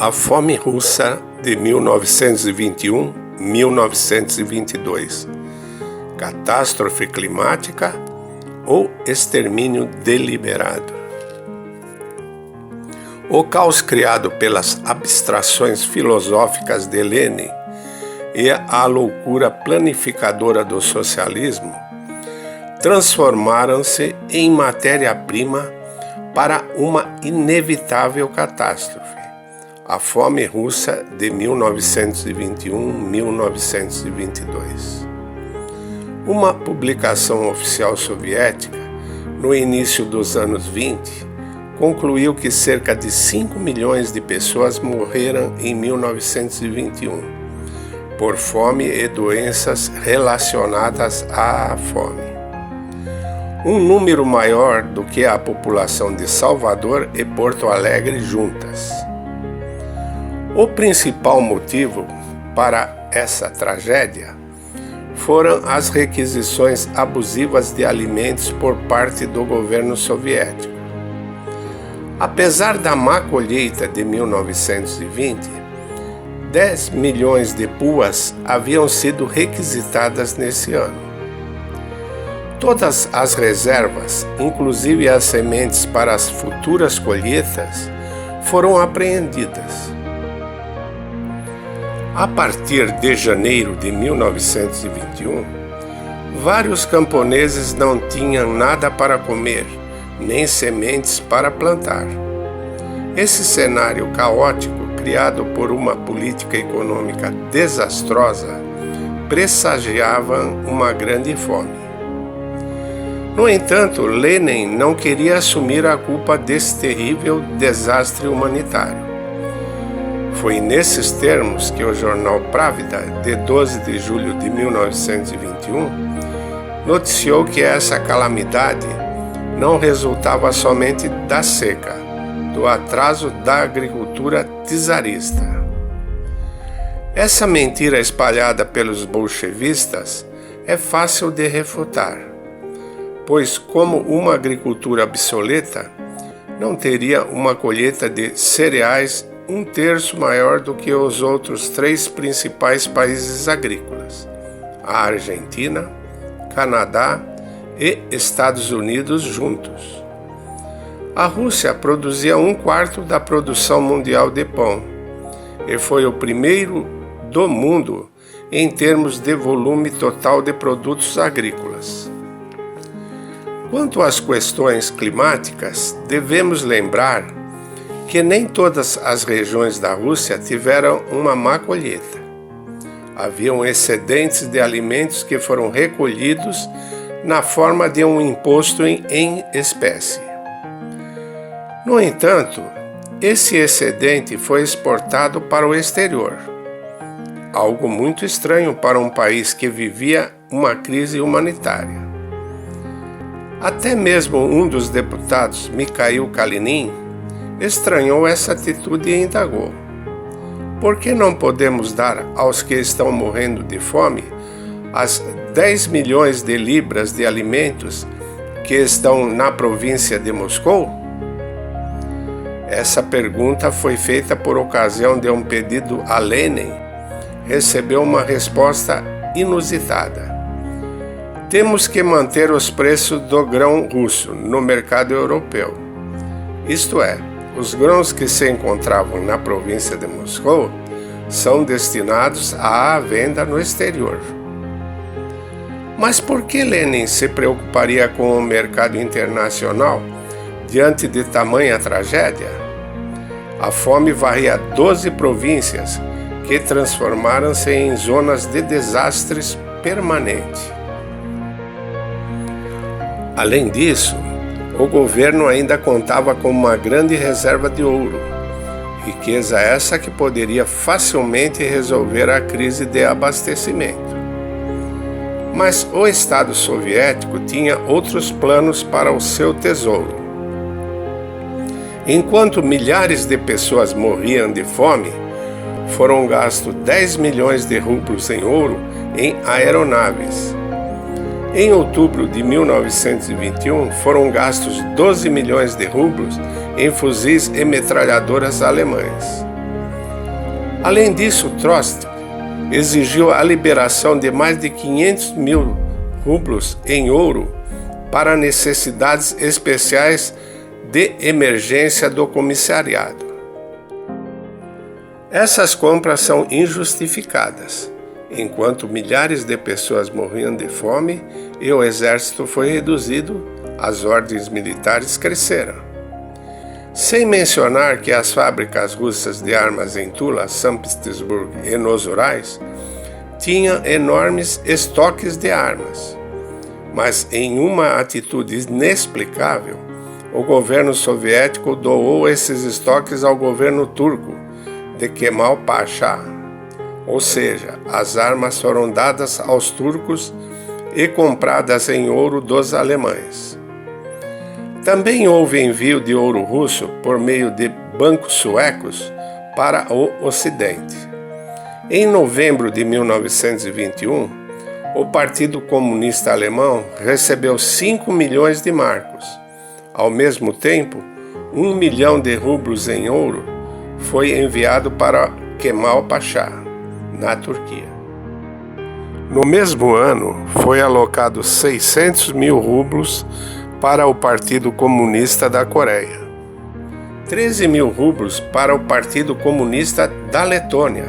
A fome russa de 1921-1922, catástrofe climática ou extermínio deliberado. O caos criado pelas abstrações filosóficas de Lenin e a loucura planificadora do socialismo transformaram-se em matéria-prima para uma inevitável catástrofe. A fome russa de 1921-1922. Uma publicação oficial soviética, no início dos anos 20, concluiu que cerca de 5 milhões de pessoas morreram em 1921 por fome e doenças relacionadas à fome. Um número maior do que a população de Salvador e Porto Alegre juntas. O principal motivo para essa tragédia foram as requisições abusivas de alimentos por parte do governo soviético. Apesar da má colheita de 1920, 10 milhões de puas haviam sido requisitadas nesse ano. Todas as reservas, inclusive as sementes para as futuras colheitas, foram apreendidas. A partir de janeiro de 1921, vários camponeses não tinham nada para comer, nem sementes para plantar. Esse cenário caótico, criado por uma política econômica desastrosa, pressagiava uma grande fome. No entanto, Lenin não queria assumir a culpa desse terrível desastre humanitário. Foi nesses termos que o jornal Pravda, de 12 de julho de 1921, noticiou que essa calamidade não resultava somente da seca, do atraso da agricultura czarista. Essa mentira espalhada pelos bolchevistas é fácil de refutar, pois como uma agricultura obsoleta, não teria uma colheita de cereais 1/3 maior do que os outros 3 principais países agrícolas, a Argentina, Canadá e Estados Unidos juntos. A Rússia produzia 1/4 da produção mundial de pão e foi o primeiro do mundo em termos de volume total de produtos agrícolas. Quanto às questões climáticas, devemos lembrar que nem todas as regiões da Rússia tiveram uma má colheita. Haviam excedentes de alimentos que foram recolhidos na forma de um imposto em espécie. No entanto, esse excedente foi exportado para o exterior, algo muito estranho para um país que vivia uma crise humanitária. Até mesmo um dos deputados, Mikhail Kalinin, estranhou essa atitude e indagou: por que não podemos dar aos que estão morrendo de fome as 10 milhões de libras de alimentos que estão na província de Moscou? Essa pergunta foi feita por ocasião de um pedido a Lenin. Recebeu uma resposta inusitada: temos que manter os preços do grão russo no mercado europeu. Isto é, os grãos que se encontravam na província de Moscou são destinados à venda no exterior. Mas por que Lenin se preocuparia com o mercado internacional diante de tamanha tragédia? A fome varria 12 províncias que transformaram-se em zonas de desastres permanentes. Além disso, o governo ainda contava com uma grande reserva de ouro, riqueza essa que poderia facilmente resolver a crise de abastecimento. Mas o Estado soviético tinha outros planos para o seu tesouro. Enquanto milhares de pessoas morriam de fome, foram gastos 10 milhões de rublos em ouro em aeronaves. Em outubro de 1921, foram gastos 12 milhões de rublos em fuzis e metralhadoras alemães. Além disso, Trotsky exigiu a liberação de mais de 500 mil rublos em ouro para necessidades especiais de emergência do comissariado. Essas compras são injustificadas, enquanto milhares de pessoas morriam de fome e o exército foi reduzido, as ordens militares cresceram. Sem mencionar que as fábricas russas de armas em Tula, São Petersburgo e nos Urais tinham enormes estoques de armas. Mas em uma atitude inexplicável, o governo soviético doou esses estoques ao governo turco de Kemal Pasha. Ou seja, as armas foram dadas aos turcos e compradas em ouro dos alemães. Também houve envio de ouro russo por meio de bancos suecos para o Ocidente. Em novembro de 1921, o Partido Comunista Alemão recebeu 5 milhões de marcos. Ao mesmo tempo, 1 milhão de rublos em ouro foi enviado para Kemal Pasha, na Turquia. No mesmo ano, foi alocado 600 mil rublos para o Partido Comunista da Coreia, 13 mil rublos para o Partido Comunista da Letônia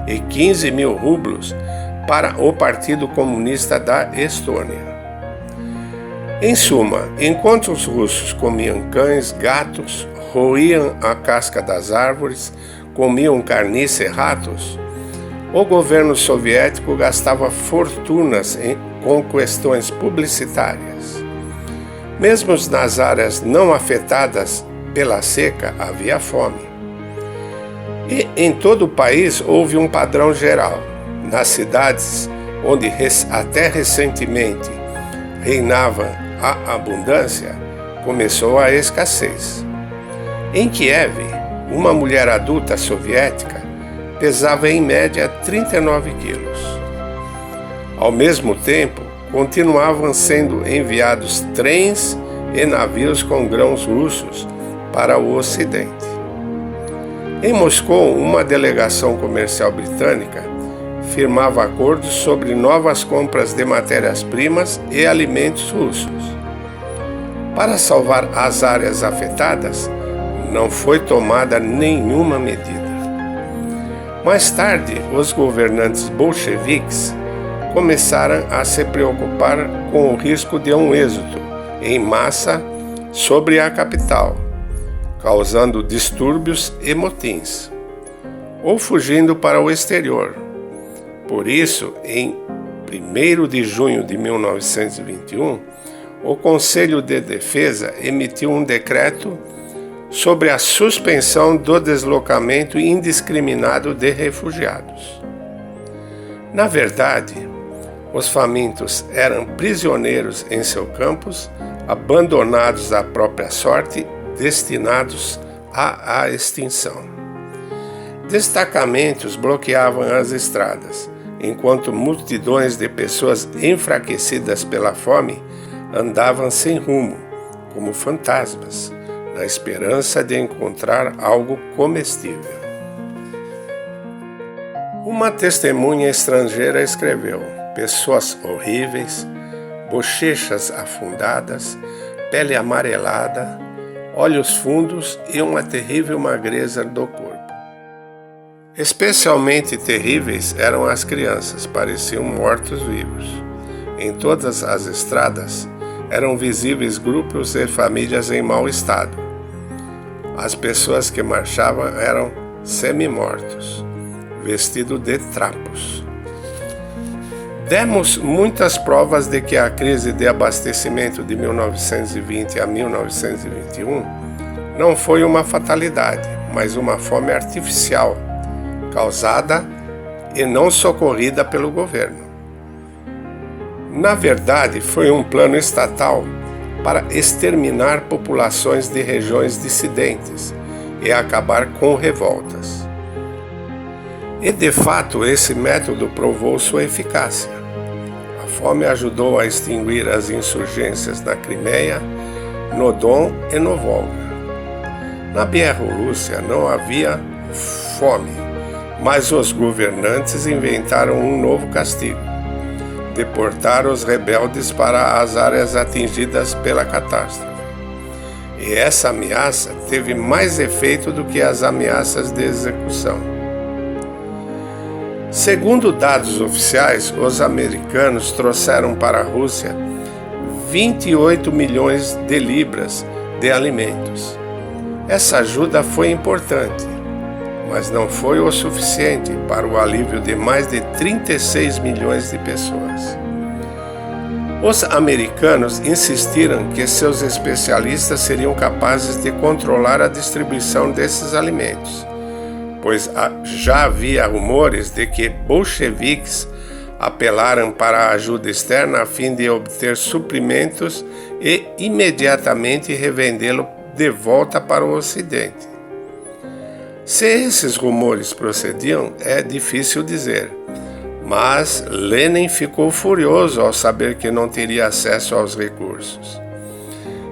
e 15 mil rublos para o Partido Comunista da Estônia. Em suma, enquanto os russos comiam cães, gatos, roíam a casca das árvores, comiam carniça e ratos, o governo soviético gastava fortunas com questões publicitárias. Mesmo nas áreas não afetadas pela seca, havia fome. E em todo o país houve um padrão geral. Nas cidades onde até recentemente reinava a abundância, começou a escassez. Em Kiev, uma mulher adulta soviética pesava em média 39 quilos. Ao mesmo tempo, continuavam sendo enviados trens e navios com grãos russos para o Ocidente. Em Moscou, uma delegação comercial britânica firmava acordos sobre novas compras de matérias-primas e alimentos russos. Para salvar as áreas afetadas, não foi tomada nenhuma medida. Mais tarde, os governantes bolcheviques começaram a se preocupar com o risco de um êxodo em massa sobre a capital, causando distúrbios e motins, ou fugindo para o exterior. Por isso, em 1º de junho de 1921, o Conselho de Defesa emitiu um decreto sobre a suspensão do deslocamento indiscriminado de refugiados. Na verdade, os famintos eram prisioneiros em seus campos, abandonados à própria sorte, destinados à extinção. Destacamentos bloqueavam as estradas, enquanto multidões de pessoas enfraquecidas pela fome andavam sem rumo, como fantasmas, na esperança de encontrar algo comestível. Uma testemunha estrangeira escreveu: pessoas horríveis, bochechas afundadas, pele amarelada, olhos fundos e uma terrível magreza do corpo. Especialmente terríveis eram as crianças, pareciam mortos-vivos. Em todas as estradas eram visíveis grupos e famílias em mau estado. As pessoas que marchavam eram semi-mortos, vestidos de trapos. Demos muitas provas de que a crise de abastecimento de 1920 a 1921 não foi uma fatalidade, mas uma fome artificial, causada e não socorrida pelo governo. Na verdade, foi um plano estatal para exterminar populações de regiões dissidentes e acabar com revoltas. E de fato, esse método provou sua eficácia. A fome ajudou a extinguir as insurgências na Crimeia, no Don e no Volga. Na Bielorrússia não havia fome, mas os governantes inventaram um novo castigo: deportar os rebeldes para as áreas atingidas pela catástrofe. E essa ameaça teve mais efeito do que as ameaças de execução. Segundo dados oficiais, os americanos trouxeram para a Rússia 28 milhões de libras de alimentos. Essa ajuda foi importante, mas não foi o suficiente para o alívio de mais de 36 milhões de pessoas. Os americanos insistiram que seus especialistas seriam capazes de controlar a distribuição desses alimentos, pois já havia rumores de que bolcheviques apelaram para a ajuda externa a fim de obter suprimentos e imediatamente revendê-lo de volta para o Ocidente. Se esses rumores procediam, é difícil dizer, mas Lenin ficou furioso ao saber que não teria acesso aos recursos.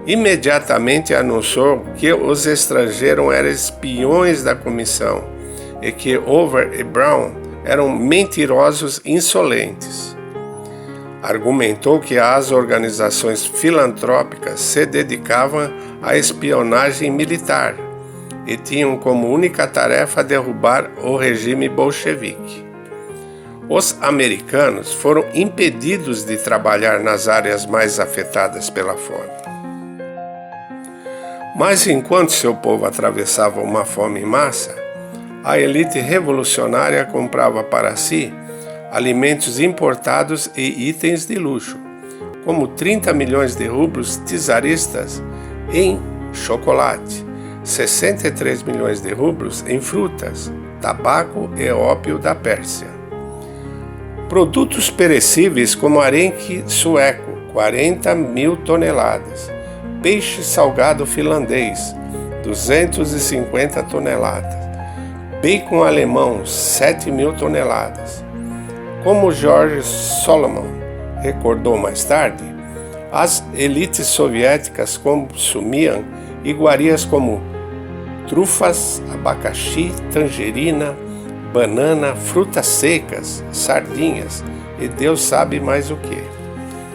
Imediatamente anunciou que os estrangeiros eram espiões da comissão e que Hoover e Brown eram mentirosos insolentes. Argumentou que as organizações filantrópicas se dedicavam à espionagem militar e tinham como única tarefa derrubar o regime bolchevique. Os americanos foram impedidos de trabalhar nas áreas mais afetadas pela fome. Mas enquanto seu povo atravessava uma fome em massa, a elite revolucionária comprava para si alimentos importados e itens de luxo, como 30 milhões de rublos czaristas em chocolate, 63 milhões de rublos em frutas, tabaco e ópio da Pérsia. Produtos perecíveis como arenque sueco, 40 mil toneladas, peixe salgado finlandês, 250 toneladas, bacon alemão, 7 mil toneladas. Como George Solomon recordou mais tarde, as elites soviéticas consumiam iguarias como trufas, abacaxi, tangerina, banana, frutas secas, sardinhas e Deus sabe mais o que.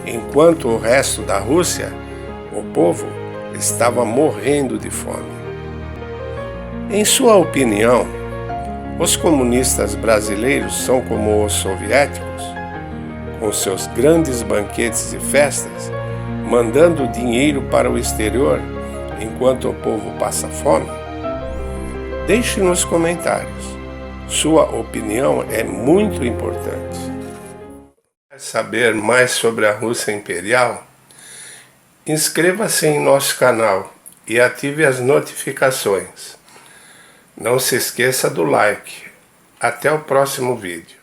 Enquanto o resto da Rússia, o povo, estava morrendo de fome. Em sua opinião, os comunistas brasileiros são como os soviéticos, com seus grandes banquetes e festas, mandando dinheiro para o exterior enquanto o povo passa fome? Deixe nos comentários. Sua opinião é muito importante. Quer saber mais sobre a Rússia Imperial? Inscreva-se em nosso canal e ative as notificações. Não se esqueça do like. Até o próximo vídeo.